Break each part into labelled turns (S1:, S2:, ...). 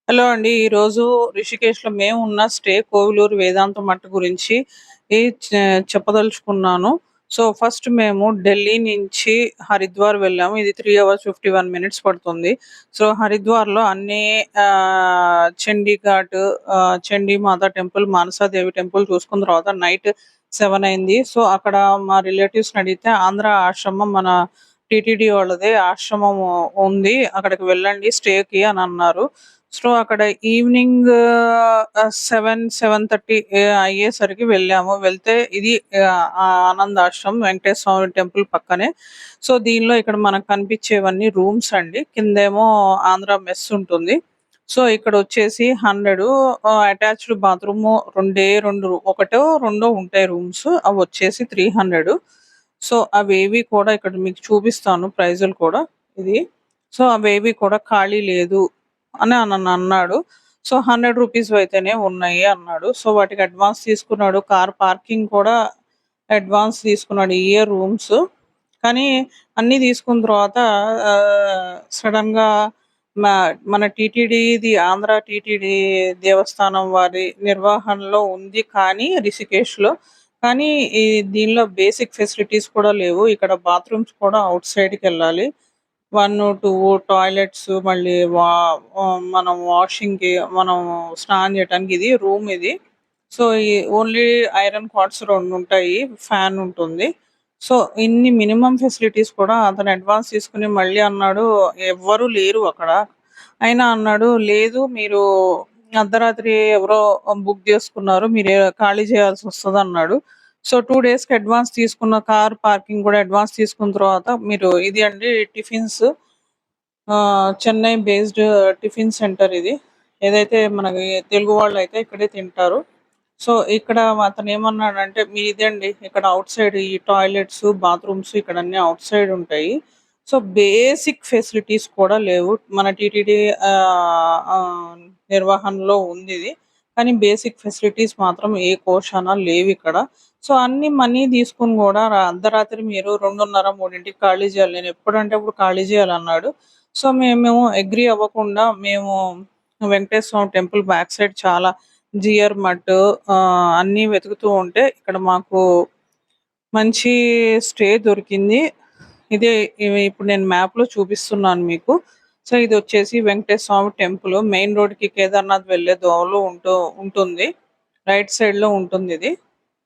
S1: Hello అండి. ఈరోజు రిషికేష్‌లో మేమున్న స్టే కోవిలూరు వేదాంత మఠ్ గురించి ఈ చ చెప్పదలుచుకున్నాను. సో, ఫస్ట్ మేము ఢిల్లీ నుంచి హరిద్వార్ వెళ్ళాము. ఇది 3 అవర్స్ 51 మినిట్స్ పడుతుంది. సో, హరిద్వార్‌లో అన్నీ చండీ ఘాట్, చండీ మాత టెంపుల్, మానసాదేవి టెంపుల్ చూసుకున్న తర్వాత నైట్ 7 అయింది. సో, అక్కడ మా రిలేటివ్స్‌ని అడిగితే ఆంధ్ర ఆశ్రమం మన టీటీడీ వాళ్ళదే ఆశ్రమం ఉంది. అక్కడికి వెళ్ళండి స్టేకి అని అన్నారు. సో, అక్కడ ఈవినింగ్ 7, 7:30 అయ్యేసరికి వెళ్ళాము. వెళ్తే ఇది ఆనంద్ ఆశ్రమం వెంకటేశ్వర స్వామి టెంపుల్ పక్కనే. సో, దీనిలో ఇక్కడ మనకు కనిపించేవన్నీ రూమ్స్ అండి. కిందేమో ఆంధ్ర మెస్ ఉంటుంది. సో, ఇక్కడొచ్చేసి 100 అటాచ్డ్ బాత్రూము రెండే 2 ఒకటో, రెండో ఉంటాయి రూమ్స్. అవొచ్చేసి 300. సో, అవేవి కూడా ఇక్కడ మీకు చూపిస్తాను ప్రైజులు కూడా ఇది. సో, అవేవి కూడా ఖాళీ లేదు అని నన్నన్నాడు. సో, రూ. 100 అయితేనే ఉన్నాయి అన్నాడు. సో, వాటికి అడ్వాన్స్ తీసుకున్నాడు. కార్ పార్కింగ్ కూడా అడ్వాన్స్ తీసుకున్నాడు. ఇయ్యే రూమ్స్. కానీ అన్నీ తీసుకున్న తర్వాత సడెన్‌గా మ మన టీటీడీది ఆంధ్ర టీటీడీ దేవస్థానం వారి నిర్వహణలో ఉంది కానీ రిషికేష్‌లో. కానీ ఈ దీనిలో బేసిక్ ఫెసిలిటీస్ కూడా లేవు. ఇక్కడ బాత్రూమ్స్ కూడా ఔట్ సైడ్‌కెళ్ళాలి. 1, 2 టాయిలెట్స్ మళ్ళీ మనం వాషింగ్‌కి మనం స్నానం చేయటానికి ఇది రూమ్ ఇది. సో, ఈ ఓన్లీ ఐరన్ కాట్స్ 2 ఉంటాయి. ఫ్యాన్ ఉంటుంది. సో, ఇన్ని మినిమమ్ ఫెసిలిటీస్ కూడా అతను అడ్వాన్స్ తీసుకొని మళ్ళీ అన్నాడు, ఎవ్వరు లేరు అక్కడ. అయినా అన్నాడు, "లేదు మీరు అర్ధరాత్రి ఎవరో బుక్ చేసుకున్నారు. మీరు ఖాళీ చేయాల్సొస్తదన్నాడు." సో, 2 డేస్‌కి అడ్వాన్స్ తీసుకున్న కార్ పార్కింగ్ కూడా అడ్వాన్స్ తీసుకున్న తర్వాత మీరు ఇది అండి tiffins Chennai based tiffin centre ఇది. ఏదైతే మనకి తెలుగు వాళ్ళైతే ఇక్కడే తింటారు. సో, ఇక్కడ అతనేమన్నాడంటే మీదండి ఇక్కడ ఔట్ సైడ్ ఈ టాయిలెట్స్, బాత్రూమ్స్ ఇక్కడ అన్నీ ఔట్ సైడ్ ఉంటాయి. సో, బేసిక్ ఫెసిలిటీస్ కూడా లేవు. మన టీటీడీ ఆహ్, ఆహ్, నిర్వహణలో ఉందిది. కానీ బేసిక్ ఫెసిలిటీస్ మాత్రం ఏ కోశాన లేవిక్కడ. సో, అన్ని మనీ తీసుకొని గూడా అర్ధరాత్రి మీరు 2:30, 3కి ఖాళీ చేయాలి. నేనెప్పుడంటే అప్పుడు ఖాళీ చేయాలన్నాడు. సో, మేము అగ్రీ అవ్వకుండా మేము వెంకటేశ్వర స్వామి టెంపుల్ బ్యాక్ సైడ్ చాలా జిఆర్ మట్ అన్నీ వెతుకుతూ ఉంటే ఇక్కడ మాకు మంచి స్టే దొరికింది. ఇదే ఇప్పుడు నేను మ్యాప్‌లో చూపిస్తున్నాను మీకు. సో, ఇదొచ్చేసి వెంకటేశ్వర స్వామి టెంపుల్. మెయిన్ రోడ్‌కి కేదార్‌నాథ్ వెళ్ళే దోవలో ఉంటుంది. రైట్ సైడ్‌లో ఉంటుందిది.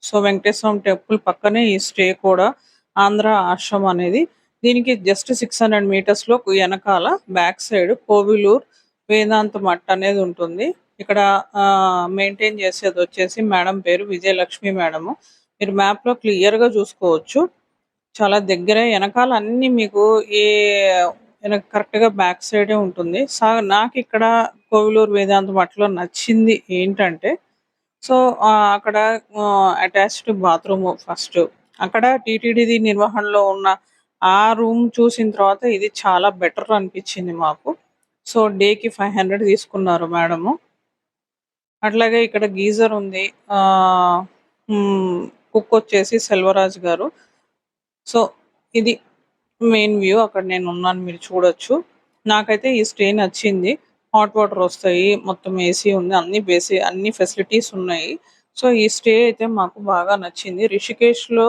S1: సో, వెంకటేశ్వర స్వామి టెంపుల్ పక్కనే ఈ స్టే కూడా ఆంధ్ర ఆశ్రమం అనేది. దీనికి జస్ట్ 600 మీటర్స్‌లో ఎనకాల బ్యాక్ సైడ్ కోవిలూర్ వేదాంత మఠ్ అనేది ఉంటుంది. ఇక్కడ మెయింటైన్ చేసేదొచ్చేసి మేడం పేరు విజయలక్ష్మి మేడము. మీరు మ్యాప్‌లో క్లియర్‌గా చూసుకోవచ్చు. చాలా దగ్గరే ఎనకాల అన్నీ మీకు ఏ కరెక్ట్‌గా బ్యాక్ సైడే ఉంటుంది. నాకిక్కడ కోవిలూరు వేదాంత మఠంలో నచ్చింది ఏంటంటే, సో, అక్కడ అటాచ్డ్ బాత్రూము ఫస్టు. అక్కడ టీటీడీది నిర్వహణలో ఉన్న ఆ రూమ్ చూసిన తర్వాత ఇది చాలా బెటర్ అనిపిచ్చింది మాకు. సో, డేకి 500 తీసుకున్నారు మేడము. అట్లాగే ఇక్కడ గీజర్ ఉంది. ఆహ్, హ్మ్. కుకొచ్చేసి సెల్వరాజు గారు. సో, ఇది మెయిన్ వ్యూ. అక్కడ నేనున్నాను మీరు చూడొచ్చు. నాకైతే ఈ స్టే నచ్చింది. హాట్ వాటర్ ఒస్తాయి. మొత్తం ఏసీ ఉంది. అన్ని ఫెసిలిటీస్ ఉన్నాయి. సో, ఈ స్టే అయితే మాకు బాగా నచ్చింది. రిషికేష్‌లో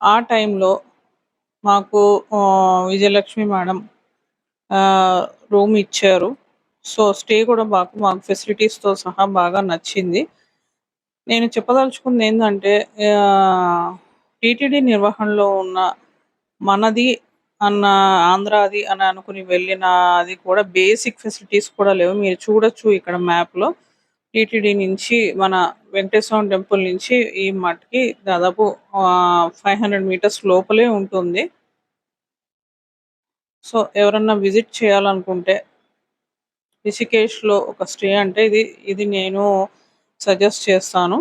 S1: ఆ టైంలో మాకు విజయలక్ష్మి మేడం ఆహ్, రూమ్ ఇచ్చారు. సో, స్టే కూడా మాకు ఫెసిలిటీస్‌తో సహా బాగా నచ్చింది. నేను చెప్పదలుచుకుందేందంటే టీటీడీ నిర్వహణలో ఉన్న మనది అన్న ఆంధ్రాది అని అనుకుని వెళ్ళిన అది కూడా బేసిక్ ఫెసిలిటీస్ కూడా లేవు. మీరు చూడొచ్చు ఇక్కడ మ్యాప్‌లో. టీటీడీ నుంచి మన వెంకటేశ్వర స్వామి టెంపుల్ నుంచి ఈ మట్‌కి దాదాపు 500 మీటర్స్ లోపలే ఉంటుంది. సో, ఎవరన్నా విజిట్ చేయాలనుకుంటే రిషికేష్‌లో ఒక స్టే అంటే ఇది నేను సజెస్ట్ చేస్తాను.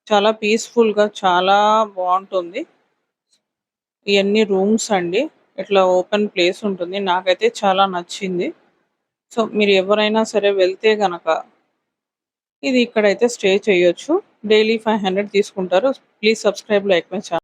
S1: చాలా పీస్‌ఫుల్‌గా చాలా బావుంటుంది. ఇయన్నీ రూమ్స్ అండి. ఇట్లా ఓపెన్ ప్లేస్ ఉంటుంది. నాకైతే చాలా నచ్చింది. సో, మీరు ఎవరైనా సరే వెళ్తే గనక ఇది ఇక్కడైతే స్టే చేయొచ్చు. డైలీ 500 తీసుకుంటారు. Please subscribe, like my channel.